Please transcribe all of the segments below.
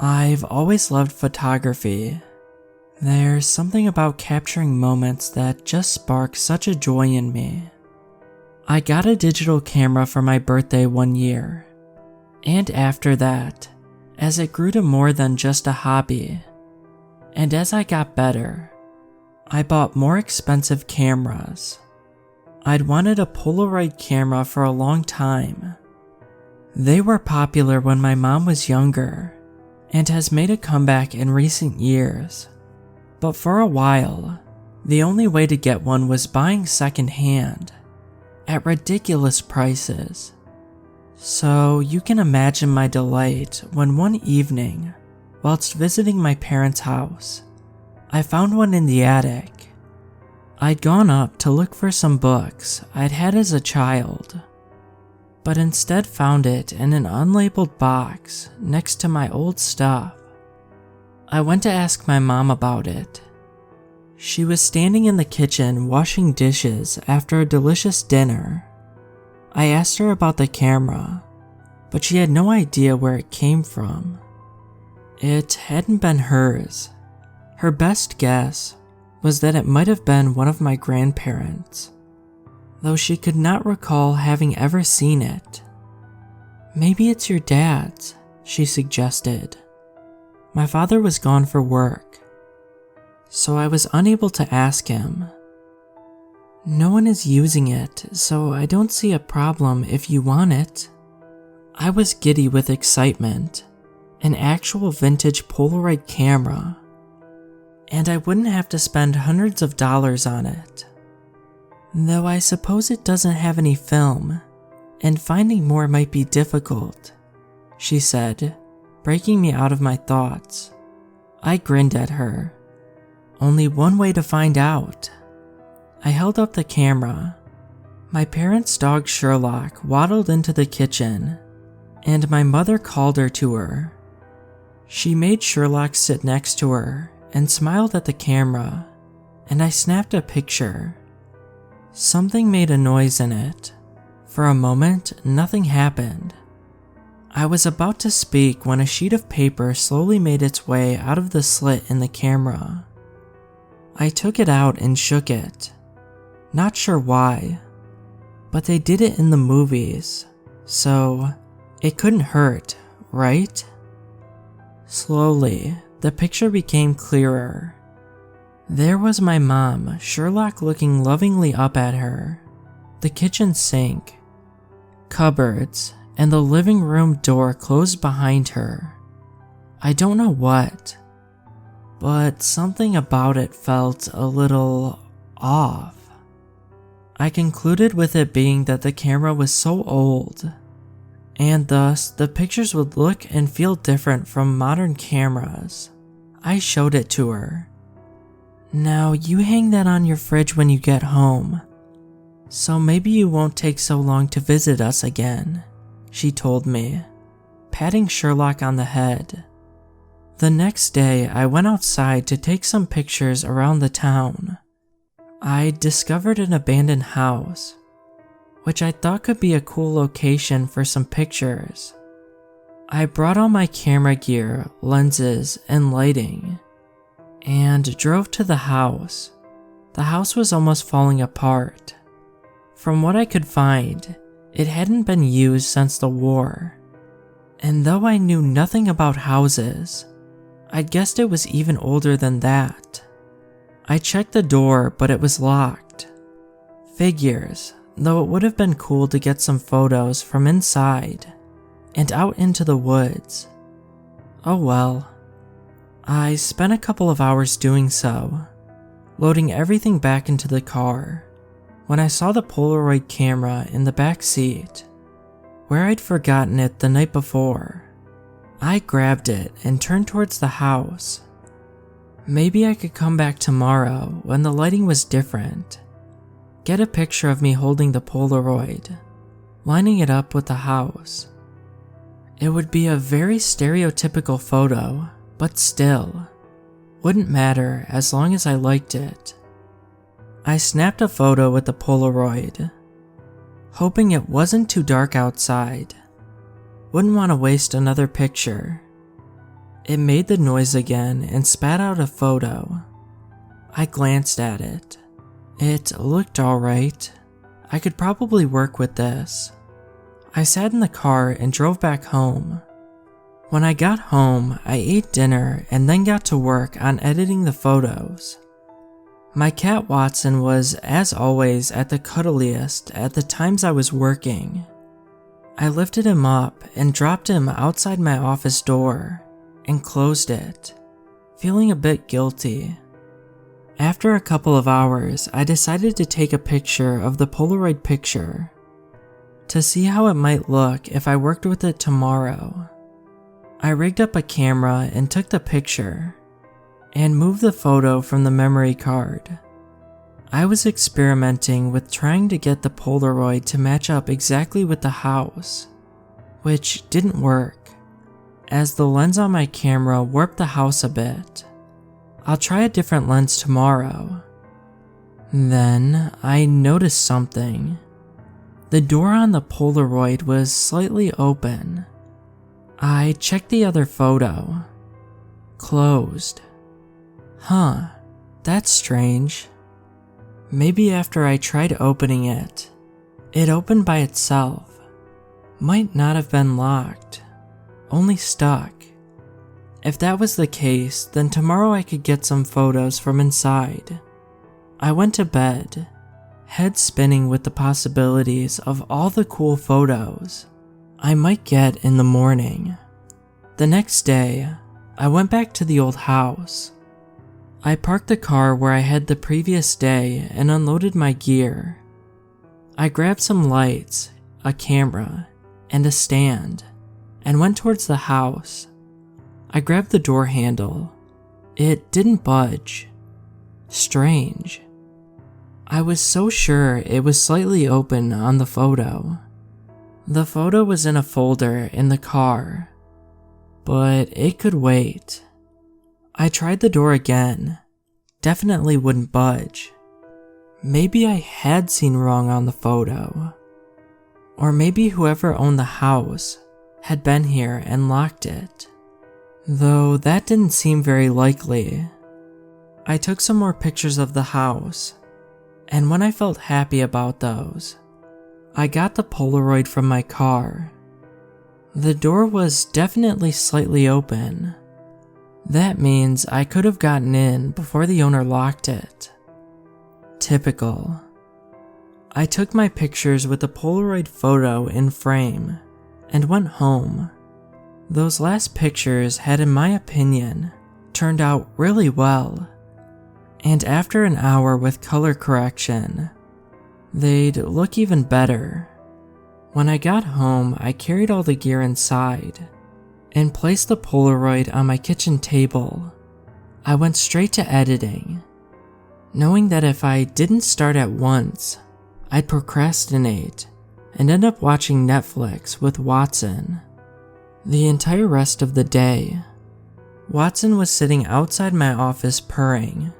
I've always loved photography. There's something about capturing moments that just spark such a joy in me. I got a digital camera for my birthday one year, and after that, as it grew to more than just a hobby, and as I got better, I bought more expensive cameras. I'd wanted a Polaroid camera for a long time. They were popular when my mom was younger, and has made a comeback in recent years. But for a while, the only way to get one was buying secondhand, at ridiculous prices. So you can imagine my delight when one evening, whilst visiting my parents' house, I found one in the attic. I'd gone up to look for some books I'd had as a child, but instead found it in an unlabeled box next to my old stuff. I went to ask my mom about it. She was standing in the kitchen washing dishes after a delicious dinner. I asked her about the camera, but she had no idea where it came from. It hadn't been hers. Her best guess was that it might have been one of my grandparents, though she could not recall having ever seen it. "Maybe it's your dad's," she suggested. My father was gone for work, so I was unable to ask him. "No one is using it, so I don't see a problem if you want it." I was giddy with excitement, an actual vintage Polaroid camera, and I wouldn't have to spend hundreds of dollars on it. Though I suppose it doesn't have any film, and finding more might be difficult, she said, breaking me out of my thoughts. I grinned at her. Only one way to find out. I held up the camera. My parents' dog Sherlock waddled into the kitchen, and my mother called her to her. She made Sherlock sit next to her and smiled at the camera, and I snapped a picture. Something made a noise in it. For a moment, nothing happened. I was about to speak when a sheet of paper slowly made its way out of the slit in the camera. I took it out and shook it. Not sure why, but they did it in the movies, so it couldn't hurt, right? Slowly, the picture became clearer. There was my mom, Sherlock looking lovingly up at her, the kitchen sink, cupboards, and the living room door closed behind her. I don't know what, but something about it felt a little off. I concluded with it being that the camera was so old, and thus the pictures would look and feel different from modern cameras. I showed it to her. "Now you hang that on your fridge when you get home, so maybe you won't take so long to visit us again," she told me, patting Sherlock on the head. The next day, I went outside to take some pictures around the town. I discovered an abandoned house, which I thought could be a cool location for some pictures. I brought all my camera gear, lenses, and lighting, and drove to the house. The house was almost falling apart. From what I could find, it hadn't been used since the war, and though I knew nothing about houses, I guessed it was even older than that. I checked the door, but it was locked. Figures, though it would have been cool to get some photos from inside and out into the woods. Oh well. I spent a couple of hours doing so, loading everything back into the car, when I saw the Polaroid camera in the back seat, where I'd forgotten it the night before. I grabbed it and turned towards the house. Maybe I could come back tomorrow when the lighting was different, get a picture of me holding the Polaroid, lining it up with the house. It would be a very stereotypical photo, but still, wouldn't matter as long as I liked it. I snapped a photo with the Polaroid, hoping it wasn't too dark outside. Wouldn't want to waste another picture. It made the noise again and spat out a photo. I glanced at it. It looked alright. I could probably work with this. I sat in the car and drove back home. When I got home, I ate dinner and then got to work on editing the photos. My cat Watson was, as always, at the cuddliest at the times I was working. I lifted him up and dropped him outside my office door and closed it, feeling a bit guilty. After a couple of hours, I decided to take a picture of the Polaroid picture to see how it might look if I worked with it tomorrow. I rigged up a camera and took the picture and moved the photo from the memory card. I was experimenting with trying to get the Polaroid to match up exactly with the house, which didn't work, as the lens on my camera warped the house a bit. I'll try a different lens tomorrow. Then I noticed something. The door on the Polaroid was slightly open. I checked the other photo. Closed. Huh, that's strange. Maybe after I tried opening it, it opened by itself. Might not have been locked, only stuck. If that was the case, then tomorrow I could get some photos from inside. I went to bed, head spinning with the possibilities of all the cool photos I might get in the morning. The next day, I went back to the old house. I parked the car where I had the previous day and unloaded my gear. I grabbed some lights, a camera, and a stand, and went towards the house. I grabbed the door handle. It didn't budge. Strange. I was so sure it was slightly open on the photo. The photo was in a folder in the car, but it could wait. I tried the door again. Definitely wouldn't budge. Maybe I had seen wrong on the photo. Or maybe whoever owned the house had been here and locked it. Though that didn't seem very likely. I took some more pictures of the house, and when I felt happy about those, I got the Polaroid from my car. The door was definitely slightly open. That means I could have gotten in before the owner locked it. Typical. I took my pictures with the Polaroid photo in frame and went home. Those last pictures had, in my opinion, turned out really well, and after an hour with color correction, they'd look even better. When I got home, I carried all the gear inside and placed the Polaroid on my kitchen table. I went straight to editing, knowing that if I didn't start at once, I'd procrastinate and end up watching Netflix with Watson. The entire rest of the day, Watson was sitting outside my office purring.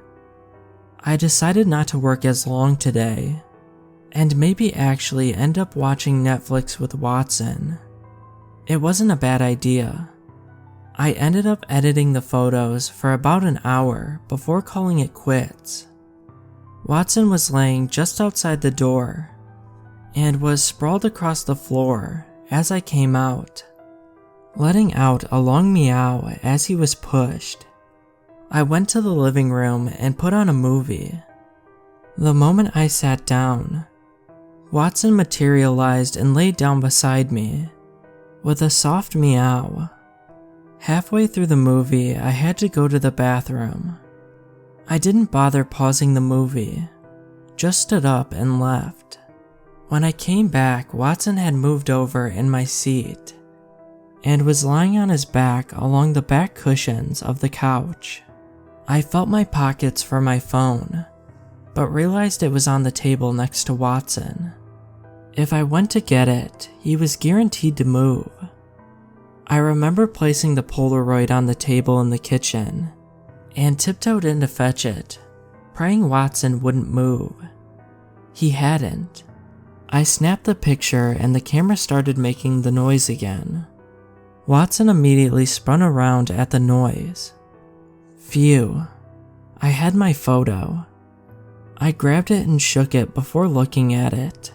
I decided not to work as long today, and maybe actually end up watching Netflix with Watson. It wasn't a bad idea. I ended up editing the photos for about an hour before calling it quits. Watson was laying just outside the door and was sprawled across the floor as I came out, letting out a long meow as he was pushed. I went to the living room and put on a movie. The moment I sat down, Watson materialized and laid down beside me with a soft meow. Halfway through the movie, I had to go to the bathroom. I didn't bother pausing the movie, just stood up and left. When I came back, Watson had moved over in my seat and was lying on his back along the back cushions of the couch. I felt my pockets for my phone, but realized it was on the table next to Watson. If I went to get it, he was guaranteed to move. I remember placing the Polaroid on the table in the kitchen and tiptoed in to fetch it, praying Watson wouldn't move. He hadn't. I snapped the picture and the camera started making the noise again. Watson immediately spun around at the noise. Phew. I had my photo. I grabbed it and shook it before looking at it.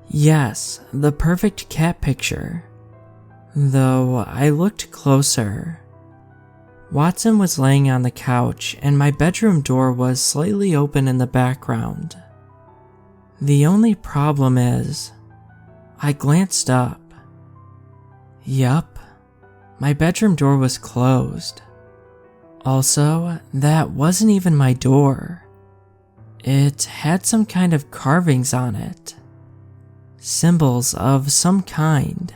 Yes, the perfect cat picture. Though I looked closer. Watson was laying on the couch and my bedroom door was slightly open in the background. The only problem is, I glanced up. Yup, my bedroom door was closed. Also, that wasn't even my door. It had some kind of carvings on it. Symbols of some kind.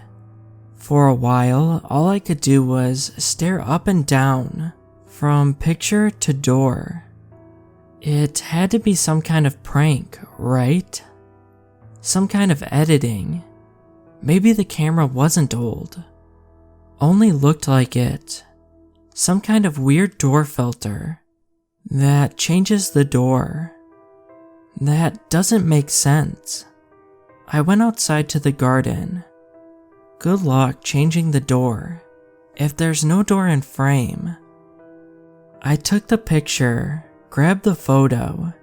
For a while, all I could do was stare up and down, from picture to door. It had to be some kind of prank, right? Some kind of editing. Maybe the camera wasn't old. Only looked like it. Some kind of weird door filter that changes the door. That doesn't make sense. I went outside to the garden. Good luck changing the door if there's no door in frame. I took the picture, grabbed the photo,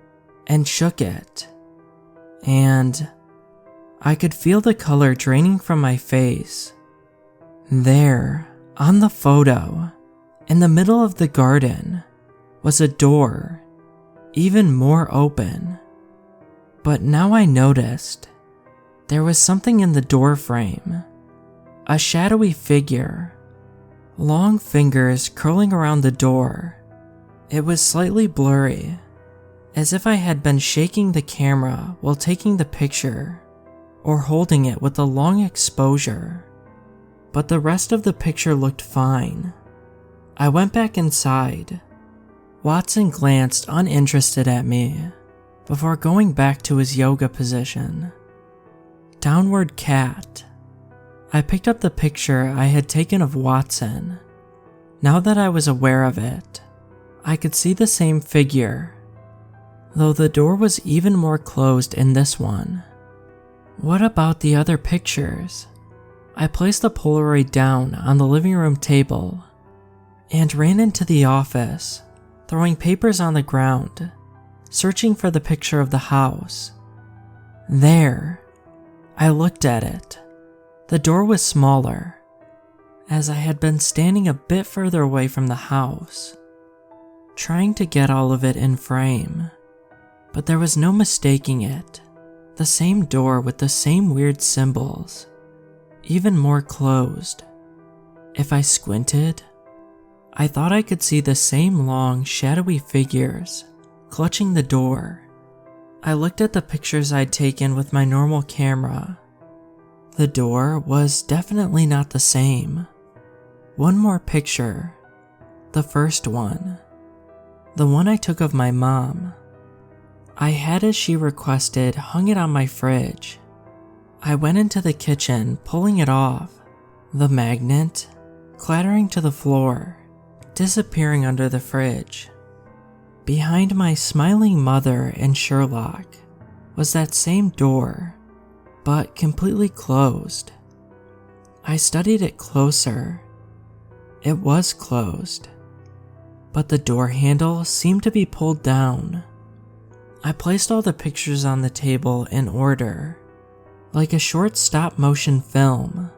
and shook it. And I could feel the color draining from my face. There, on the photo, in the middle of the garden, was a door, even more open. But now I noticed there was something in the door frame. A shadowy figure. Long fingers curling around the door. It was slightly blurry, as if I had been shaking the camera while taking the picture, or holding it with a long exposure. But the rest of the picture looked fine. I went back inside. Watson glanced uninterested at me, before going back to his yoga position. Downward cat. I picked up the picture I had taken of Watson. Now that I was aware of it, I could see the same figure, though the door was even more closed in this one. What about the other pictures? I placed the Polaroid down on the living room table and ran into the office, throwing papers on the ground, searching for the picture of the house. There. I looked at it. The door was smaller, as I had been standing a bit further away from the house, trying to get all of it in frame. But there was no mistaking it. The same door with the same weird symbols, even more closed. If I squinted, I thought I could see the same long, shadowy figures clutching the door. I looked at the pictures I'd taken with my normal camera. The door was definitely not the same. One more picture. The first one. The one I took of my mom. I had, as she requested, hung it on my fridge. I went into the kitchen, pulling it off. The magnet, clattering to the floor, disappearing under the fridge. Behind my smiling mother and Sherlock was that same door, but completely closed. I studied it closer. It was closed, but the door handle seemed to be pulled down. I placed all the pictures on the table in order, like a short stop-motion film.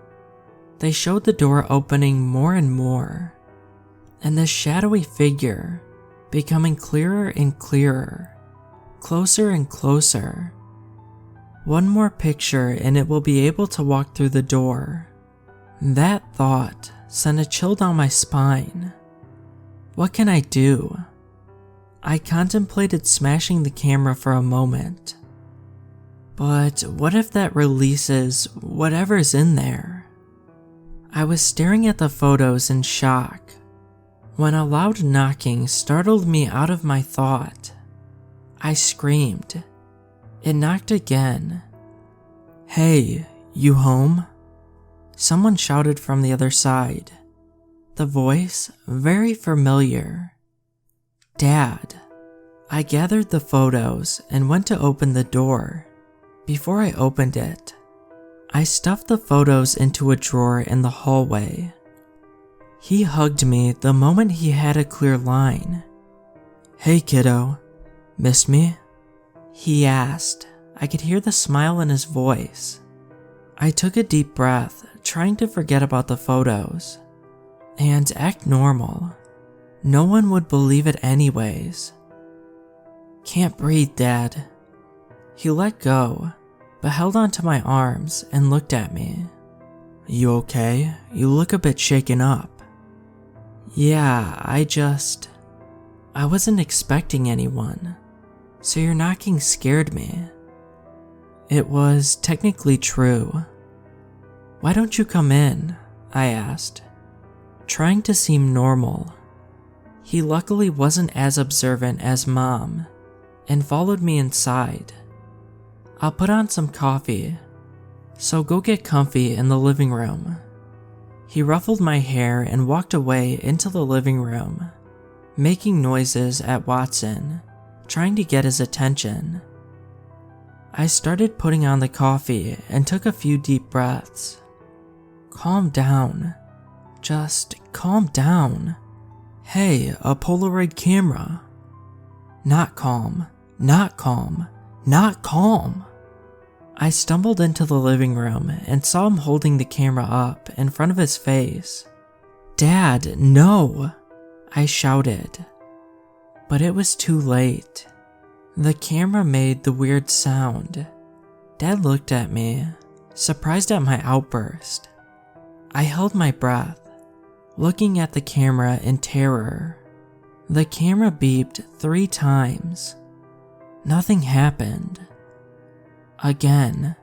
They showed the door opening more and more, and this shadowy figure becoming clearer and clearer, closer and closer. One more picture and it will be able to walk through the door. That thought sent a chill down my spine. What can I do? I contemplated smashing the camera for a moment. But what if that releases whatever's in there? I was staring at the photos in shock when a loud knocking startled me out of my thought. I screamed. It knocked again. "Hey, you home?" Someone shouted from the other side. The voice very familiar. Dad. I gathered the photos and went to open the door. Before I opened it, I stuffed the photos into a drawer in the hallway, He hugged me the moment he had a clear line. "Hey kiddo, missed me?" he asked. I could hear the smile in his voice. I took a deep breath, trying to forget about the photos and act normal. No one would believe it anyways. "Can't breathe, Dad." He let go, but held onto my arms and looked at me. "You okay? You look a bit shaken up." "Yeah, I wasn't expecting anyone, so your knocking scared me." It was technically true. "Why don't you come in?" I asked, trying to seem normal. He luckily wasn't as observant as Mom and followed me inside. "I'll put on some coffee, so go get comfy in the living room." He ruffled my hair and walked away into the living room, making noises at Watson, trying to get his attention. I started putting on the coffee and took a few deep breaths. "Calm down. Just calm down. Hey, a Polaroid camera." Not calm, not calm, not calm. I stumbled into the living room and saw him holding the camera up in front of his face. "Dad, no!" I shouted. But it was too late. The camera made the weird sound. Dad looked at me, surprised at my outburst. I held my breath, looking at the camera in terror. The camera beeped 3 times. Nothing happened. Again.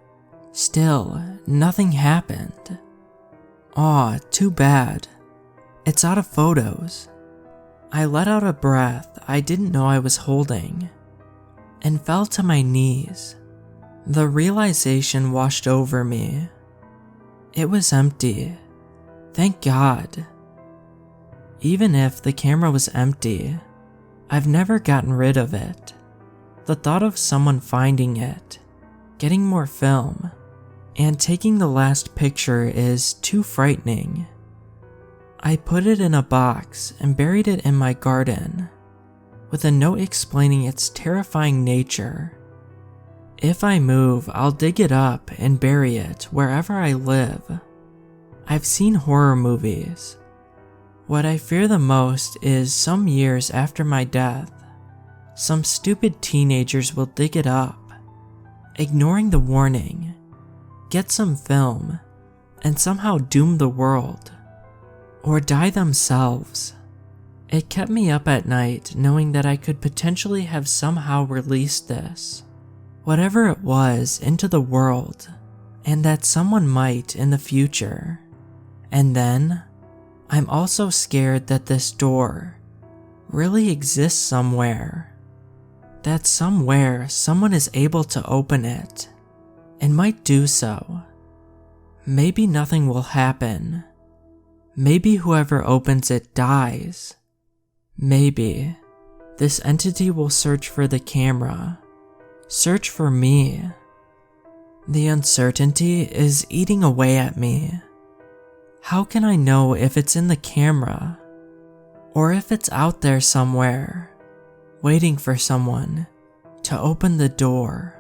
Still, nothing happened. Aw, too bad. It's out of photos. I let out a breath I didn't know I was holding and fell to my knees. The realization washed over me. It was empty. Thank God. Even if the camera was empty, I've never gotten rid of it. The thought of someone finding it, getting more film, and taking the last picture is too frightening. I put it in a box and buried it in my garden, with a note explaining its terrifying nature. If I move, I'll dig it up and bury it wherever I live. I've seen horror movies. What I fear the most is some years after my death, some stupid teenagers will dig it up, ignoring the warning, get some film, and somehow doom the world, or die themselves. It kept me up at night knowing that I could potentially have somehow released this, whatever it was, into the world, and that someone might in the future. And then, I'm also scared that this door really exists somewhere. That somewhere someone is able to open it, and might do so. Maybe nothing will happen. Maybe whoever opens it dies. Maybe this entity will search for the camera, search for me. The uncertainty is eating away at me. How can I know if it's in the camera, or if it's out there somewhere, waiting for someone to open the door?